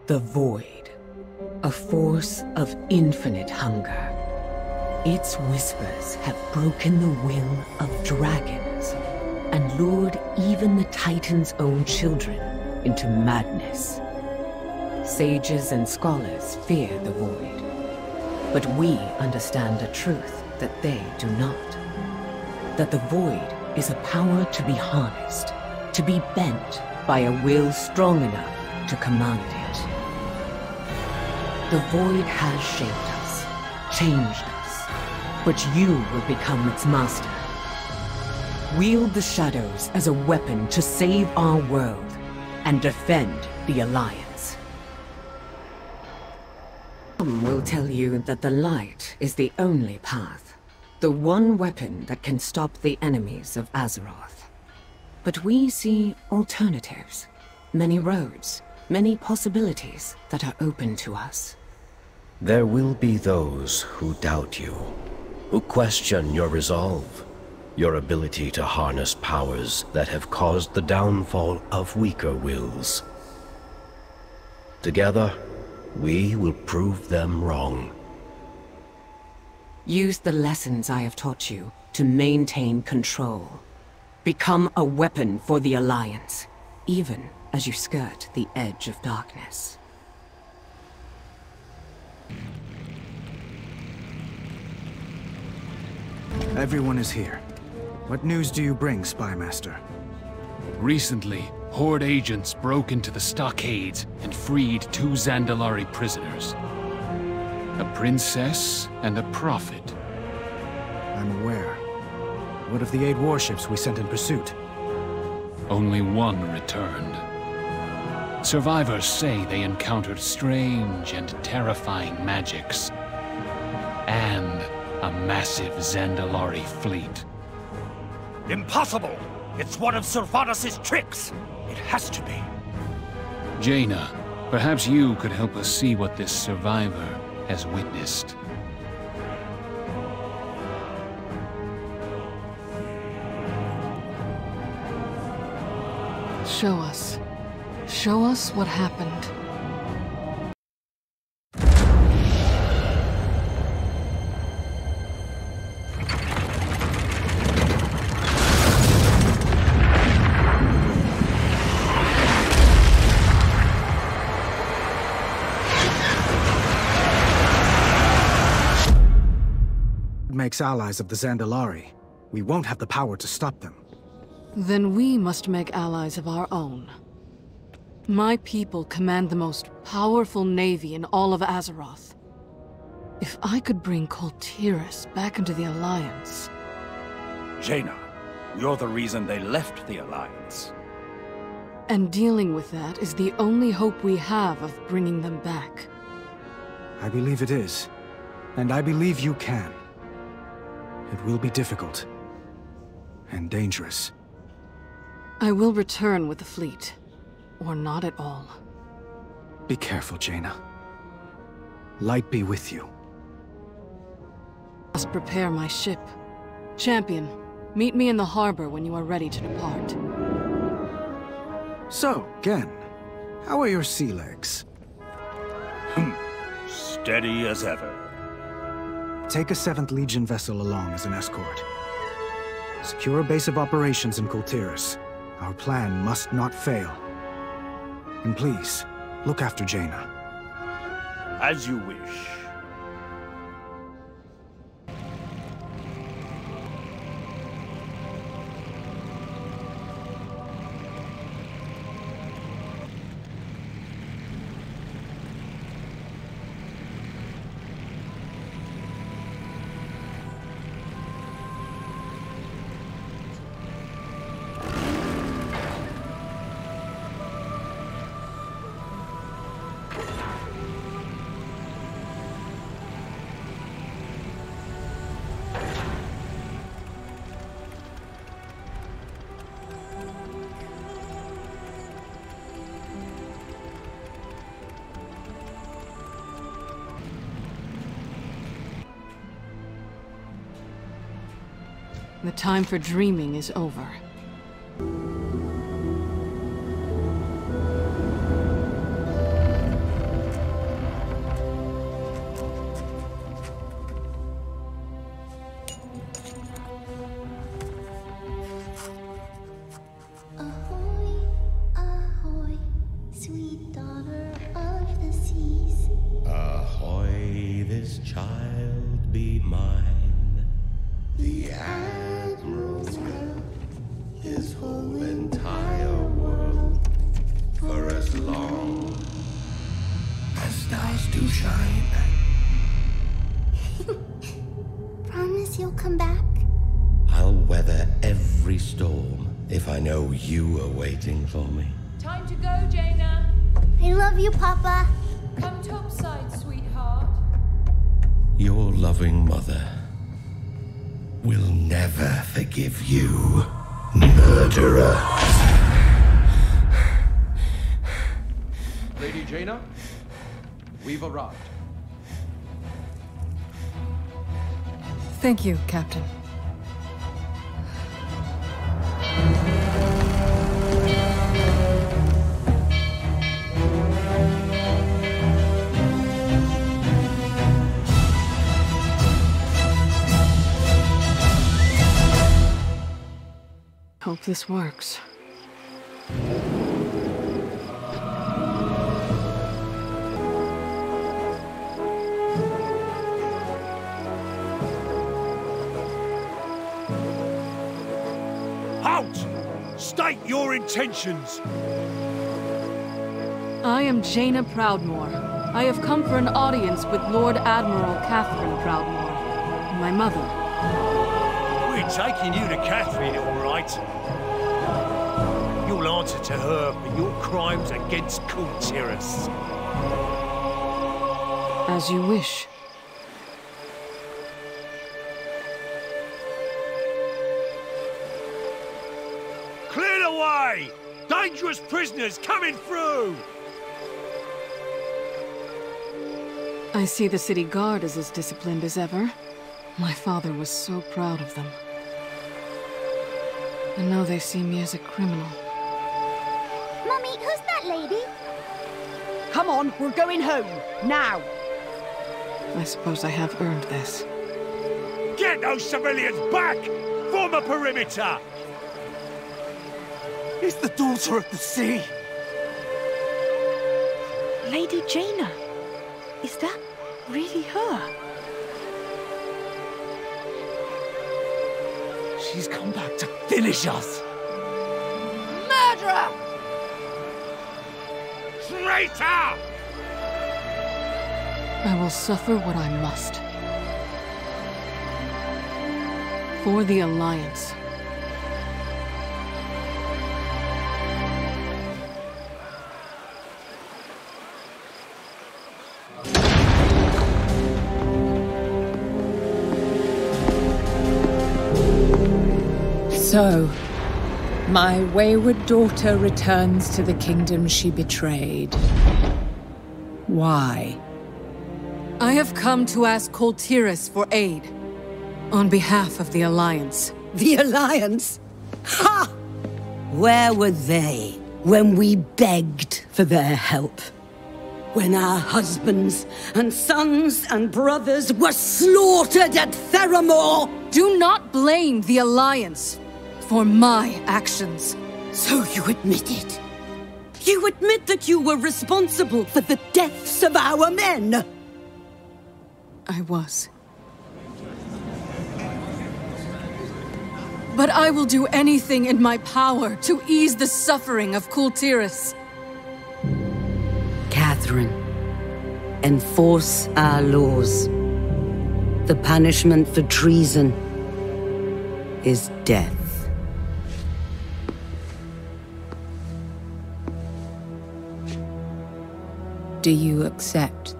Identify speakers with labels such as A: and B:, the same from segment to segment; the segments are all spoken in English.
A: The Void, a force of infinite hunger. Its whispers have broken the will of dragons and lured even the Titan's own children into madness. Sages and scholars fear the Void, but we understand a truth that they do not. That the Void is a power to be harnessed, to be bent by a will strong enough to command it. The Void has shaped us, changed us, but you will become its master. Wield the shadows as a weapon to save our world and defend the Alliance. Some will tell you that the light is the only path, the one weapon that can stop the enemies of Azeroth. But we see alternatives, many roads, many possibilities that are open to us.
B: There will be those who doubt you, who question your resolve, your ability to harness powers that have caused the downfall of weaker wills. Together, we will prove them wrong.
A: Use the lessons I have taught you to maintain control. Become a weapon for the Alliance, even as you skirt the edge of darkness.
C: Everyone is here. What news do you bring, Spymaster?
D: Recently, Horde agents broke into the stockades and freed 2 Zandalari prisoners. A princess and a prophet.
C: I'm aware. What of the 8 warships we sent in pursuit?
D: Only 1 returned. Survivors say they encountered strange and terrifying magics. And a massive Zandalari fleet.
E: Impossible! It's one of Sylvanas' tricks! It has to be.
D: Jaina, perhaps you could help us see what this survivor has witnessed.
F: Show us. Show us what happened.
C: Makes allies of the Zandalari. We won't have the power to stop them.
F: Then we must make allies of our own. My people command the most powerful navy in all of Azeroth. If I could bring Koltiris back into the Alliance...
E: Jaina, you're the reason they left the Alliance.
F: And dealing with that is the only hope we have of bringing them back.
C: I believe it is. And I believe you can. It will be difficult. And dangerous.
F: I will return with the fleet. Or not at all.
C: Be careful, Jaina. Light be with you.
F: I must prepare my ship. Champion, meet me in the harbor when you are ready to depart.
C: So, Gen, how are your sea legs?
E: Steady as ever.
C: Take a 7th Legion vessel along as an escort. Secure a base of operations in Koltiris. Our plan must not fail. And please, look after Jaina.
E: As you wish.
F: The time for dreaming is over.
B: whole entire world for as long as stars do shine.
G: Promise you'll come back?
B: I'll weather every storm if I know you are waiting for me.
H: Time to go, Jaina.
G: I love you, Papa.
H: Come topside, sweetheart.
B: Your loving mother will never forgive you, murderer.
I: Lady Jaina, we've arrived.
F: Thank you, Captain. Hope this works.
E: Halt! State your intentions!
F: I am Jaina Proudmoore. I have come for an audience with Lord Admiral Catherine Proudmoore, my mother.
E: We're taking you to Catherine, all right. You'll answer to her for your crimes against Kultiris.
F: As you wish.
E: Clear the way! Dangerous prisoners coming through!
F: I see the city guard is as disciplined as ever. My father was so proud of them. And now they see me as a criminal.
G: Mummy, who's that lady?
J: Come on, we're going home, now!
F: I suppose I have earned this.
E: Get those civilians back! Form a perimeter! It's the daughter of the sea!
J: Lady Jaina, is that really her?
E: She's come back to finish us!
J: Murderer!
E: Traitor!
F: I will suffer what I must. For the Alliance.
K: So, my wayward daughter returns to the kingdom she betrayed. Why?
F: I have come to ask Kultiris for aid. On behalf of the Alliance.
L: The Alliance? Ha! Where were they when we begged for their help? When our husbands and sons and brothers were slaughtered at Theramore?
F: Do not blame the Alliance for my actions.
L: So you admit it? You admit that you were responsible for the deaths of our men?
F: I was. But I will do anything in my power to ease the suffering of Kultiris.
L: Catherine, enforce our laws. The punishment for treason is death.
K: Do you accept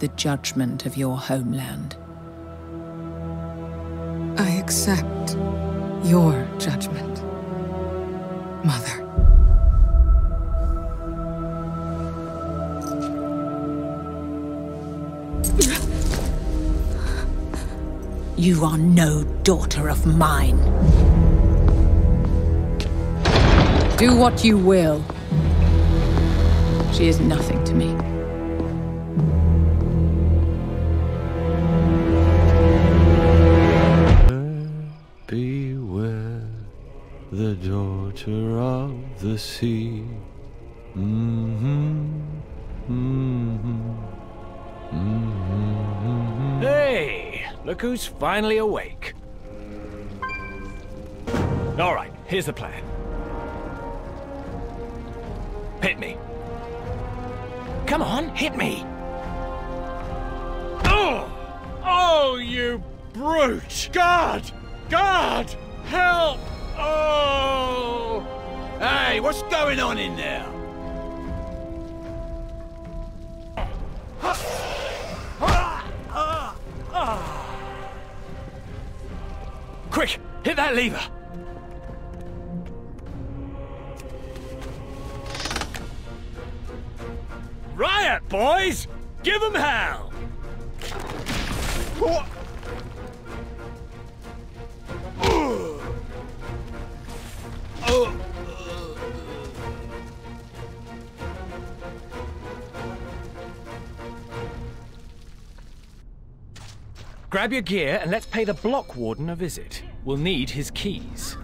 K: the judgment of your homeland?
F: I accept your judgment, Mother.
L: You are no daughter of mine.
K: Do what you will. She is nothing to me.
M: Beware the daughter of the sea.
E: Hey! Look who's finally awake. All right, here's the plan. Hit me. Come on, hit me. Oh! Oh, you brute! God! God! Help! Oh! Hey, what's going on in there? Quick! Hit that lever! Riot, boys! Give 'em hell! Grab your gear and let's pay the block warden a visit. We'll need his keys.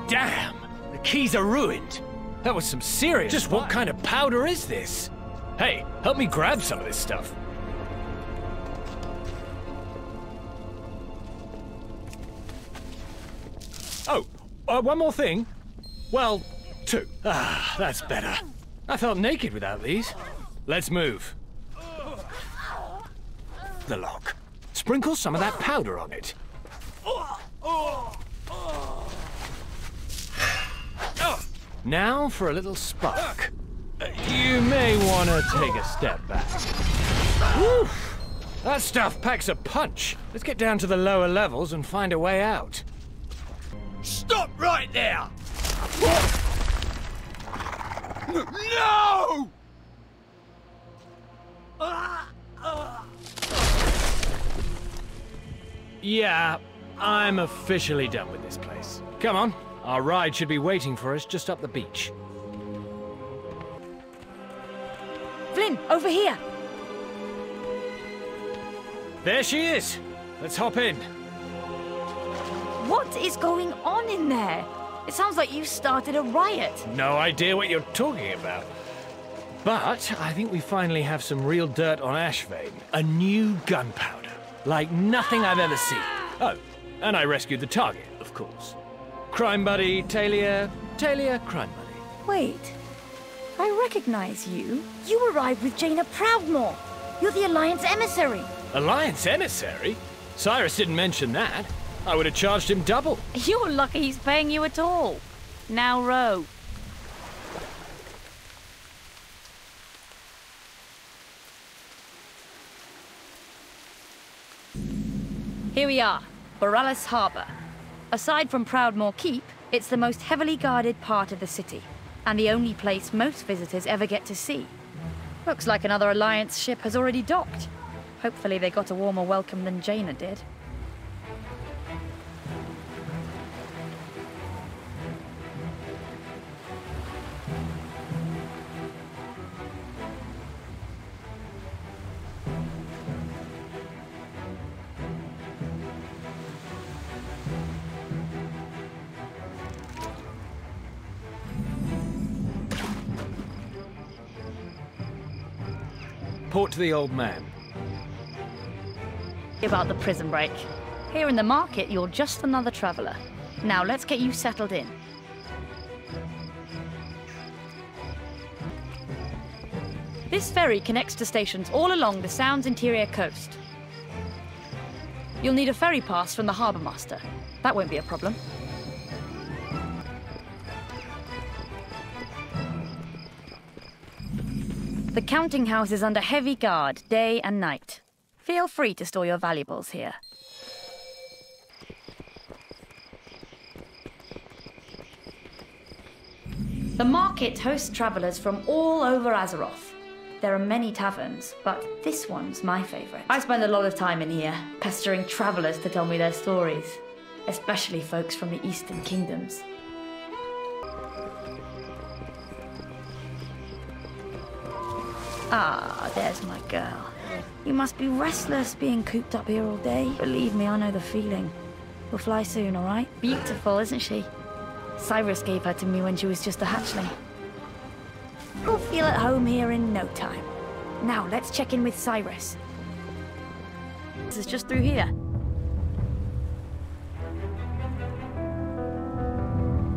E: Damn! The keys are ruined. That was some serious. Just what kind of powder is this? Hey, help me grab some of this stuff. Oh, one more thing. Well, two. Ah, that's better. I felt naked without these. Let's move. The lock. Sprinkle some of that powder on it. Now for a little spark. You may want to take a step back. Whew. That stuff packs a punch. Let's get down to the lower levels and find a way out. Stop right there! No! Yeah, I'm officially done with this place. Come on, our ride should be waiting for us just up the beach.
N: Flynn, over here!
E: There she is! Let's hop in.
N: What is going on in there? It sounds like you started a riot.
E: No idea what you're talking about. But I think we finally have some real dirt on Ashvane. A new gunpowder. Like nothing I've ever seen. Oh, and I rescued the target, of course. Crime buddy, Talia, crime buddy.
N: Wait, I recognize you. You arrived with Jaina Proudmoore. You're the Alliance emissary.
E: Alliance emissary? Cyrus didn't mention that. I would have charged him double.
N: You're lucky he's paying you at all. Now row. Here we are, Borealis Harbour. Aside from Proudmoore Keep, it's the most heavily guarded part of the city, and the only place most visitors ever get to see. Looks like another Alliance ship has already docked. Hopefully they got a warmer welcome than Jaina did.
E: Report to the old man.
N: About the prison break. Here in the market, you're just another traveller. Now let's get you settled in. This ferry connects to stations all along the Sound's interior coast. You'll need a ferry pass from the harbour master. That won't be a problem. The counting house is under heavy guard, day and night. Feel free to store your valuables here. The market hosts travellers from all over Azeroth. There are many taverns, but this one's my favourite. I spend a lot of time in here, pestering travellers to tell me their stories, especially folks from the Eastern Kingdoms. Ah, there's my girl. You must be restless being cooped up here all day. Believe me, I know the feeling. We'll fly soon, all right? Beautiful, isn't she? Cyrus gave her to me when she was just a hatchling. You'll feel at home here in no time. Now, let's check in with Cyrus. This is just through here.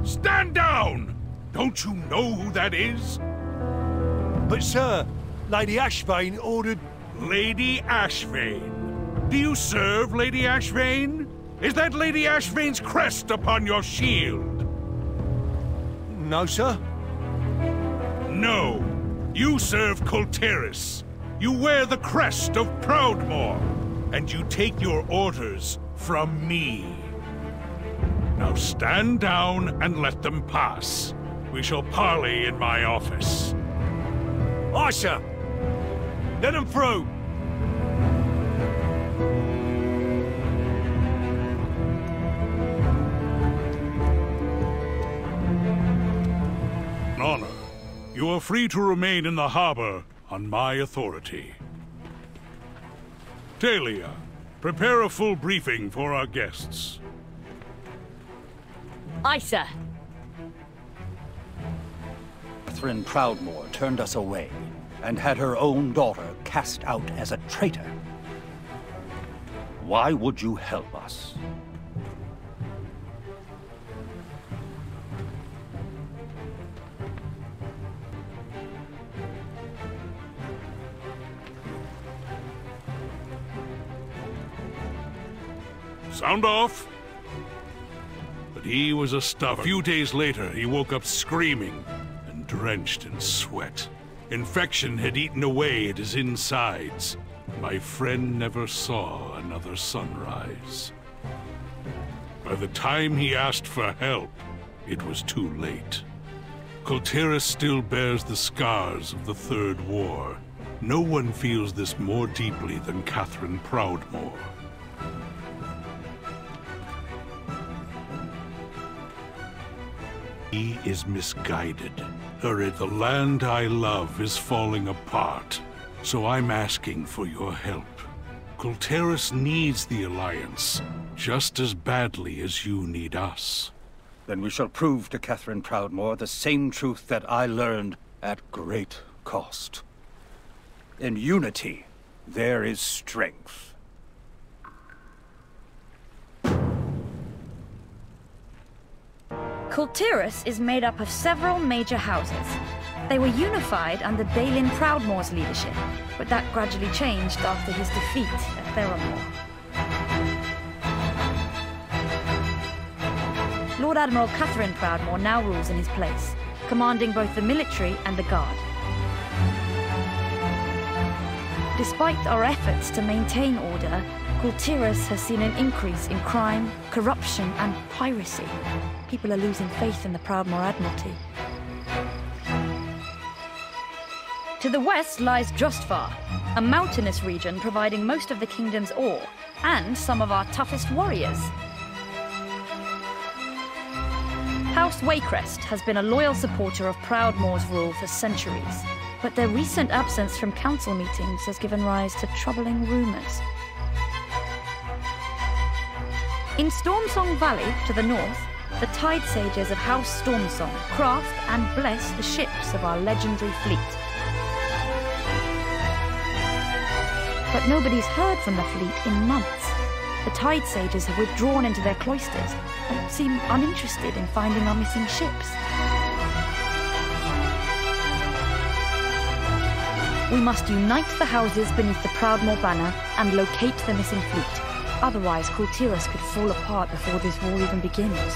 O: Stand down! Don't you know who that is?
P: But sir, Lady Ashvane ordered...
O: Lady Ashvane. Do you serve Lady Ashvane? Is that Lady Ashvane's crest upon your shield?
P: No, sir.
O: No. You serve Kultiris. You wear the crest of Proudmoore. And you take your orders from me. Now stand down and let them pass. We shall parley in my office.
P: Aye, sir. Let them through.
O: Honor. You are free to remain in the harbor on my authority. Talia, prepare a full briefing for our guests.
N: Aye, sir.
Q: Catherine Proudmoore turned us away and had her own daughter cast out as a traitor. Why would you help us?
O: Sound off! But he was a stubborn. A few days later, he woke up screaming and drenched in sweat. Infection had eaten away at his insides. My friend never saw another sunrise. By the time he asked for help, it was too late. Kultiris still bears the scars of the Third War. No one feels this more deeply than Catherine Proudmoore. He is misguided. The land I love is falling apart, so I'm asking for your help. Kultiris needs the Alliance just as badly as you need us.
Q: Then we shall prove to Catherine Proudmoore the same truth that I learned at great cost. In unity, there is strength.
N: Kultiris is made up of several major houses. They were unified under Balin Proudmoore's leadership, but that gradually changed after his defeat at Theramore. Lord Admiral Catherine Proudmoore now rules in his place, commanding both the military and the guard. Despite our efforts to maintain order, Kultiris has seen an increase in crime, corruption, and piracy. People are losing faith in the Proudmoore Admiralty. To the west lies Jostvar, a mountainous region providing most of the kingdom's ore, and some of our toughest warriors. House Waycrest has been a loyal supporter of Proudmoore's rule for centuries, but their recent absence from council meetings has given rise to troubling rumors. In Stormsong Valley, to the north, the Tide Sages of House Stormsong craft and bless the ships of our legendary fleet. But nobody's heard from the fleet in months. The Tide Sages have withdrawn into their cloisters and seem uninterested in finding our missing ships. We must unite the houses beneath the Proudmoore banner and locate the missing fleet. Otherwise, Kultiris could fall apart before this war even begins.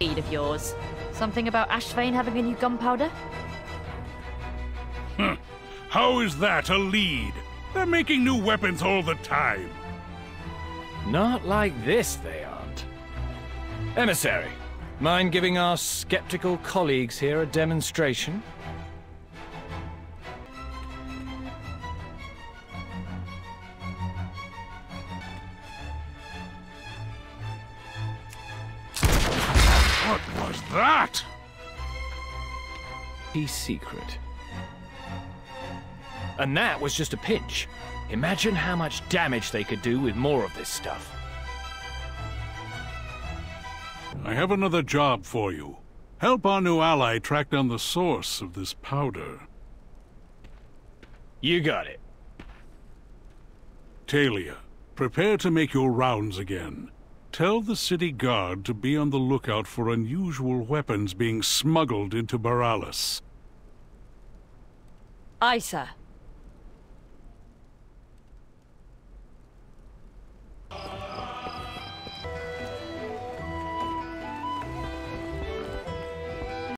N: Lead of yours. Something about Ashvane having a new gunpowder?
O: How is that a lead? They're making new weapons all the time.
E: Not like this, they aren't. Emissary, mind giving our skeptical colleagues here a demonstration?
O: What was that?
E: Peace secret. And that was just a pinch. Imagine how much damage they could do with more of this stuff.
O: I have another job for you. Help our new ally track down the source of this powder.
E: You got it.
O: Talia, prepare to make your rounds again. Tell the city guard to be on the lookout for unusual weapons being smuggled into Boralis.
N: Aye, sir.